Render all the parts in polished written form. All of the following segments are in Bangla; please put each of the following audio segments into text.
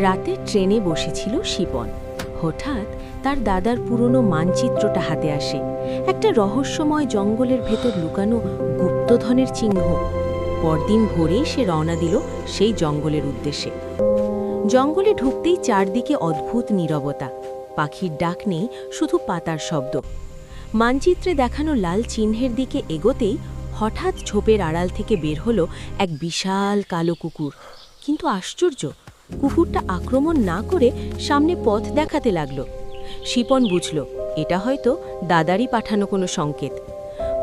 রাতে ট্রেনে বসেছিল শিপন। হঠাৎ তার দাদার পুরনো মানচিত্রটা হাতে আসে। একটা রহস্যময় জঙ্গলের ভেতর লুকানো গুপ্তধনের চিহ্ন। পরদিন ভোরেই সে রওনা দিল সেই জঙ্গলের উদ্দেশ্যে। জঙ্গলে ঢুকতেই চারদিকে অদ্ভুত নীরবতা। পাখির ডাক নেই, শুধু পাতার শব্দ। মানচিত্রে দেখানো লাল চিহ্নের দিকে এগোতেই হঠাৎ ঝোপের আড়াল থেকে বের হলো এক বিশাল কালো কুকুর। কিন্তু আশ্চর্য, কুকুরটা আক্রমণ না করে সামনে পথ দেখাতে লাগল। শিপন বুঝল এটা হয়তো দাদারই পাঠানো কোনো সংকেত।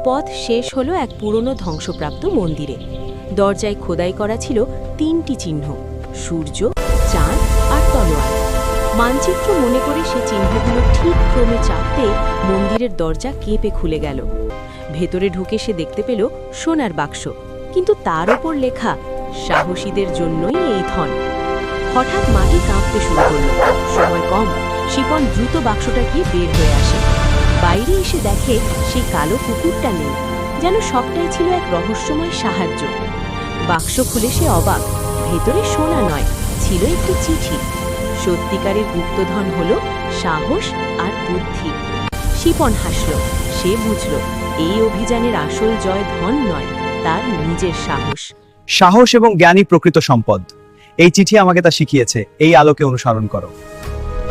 পথ শেষ হলো এক পুরনো ধ্বংসপ্রাপ্ত মন্দিরে। দরজায় খোদাই করা ছিল 3টি চিহ্ন: সূর্য, চাঁদ আর তলোয়ার। মানচিত্র মনে করে সে চিহ্নগুলো ঠিক ক্রমে চাপতে মন্দিরের দরজা কেঁপে খুলে গেল। ভেতরে ঢুকে সে দেখতে পেল সোনার বাক্স, কিন্তু তার ওপর লেখা সাহসীদের জন্যই এই ধন। হঠাৎ মাটি কাঁপতে শুরু করল। সময় কম, শিপন দ্রুত বাক্সটা গিয়ে বের হয়ে আসে। বাইরে এসে দেখে সেই কালো কুকুরটা নেই, যেন সবটাই ছিল এক রহস্যময় সাহায্য। বাক্স খুলে সে অবাক, ভেতরে সোনা নয়, ছিল একটি চিঠি। সত্যিকারের গুপ্তধন হলো সাহস আর বুদ্ধি। শিপন হাসল। সে বুঝল এই অভিযানের আসল জয় ধন নয়, তার নিজের সাহস। সাহস এবং জ্ঞানই প্রকৃত সম্পদ। এই চিঠি আমাকে তা শিখিয়েছে, এই আলোকে অনুসরণ করো।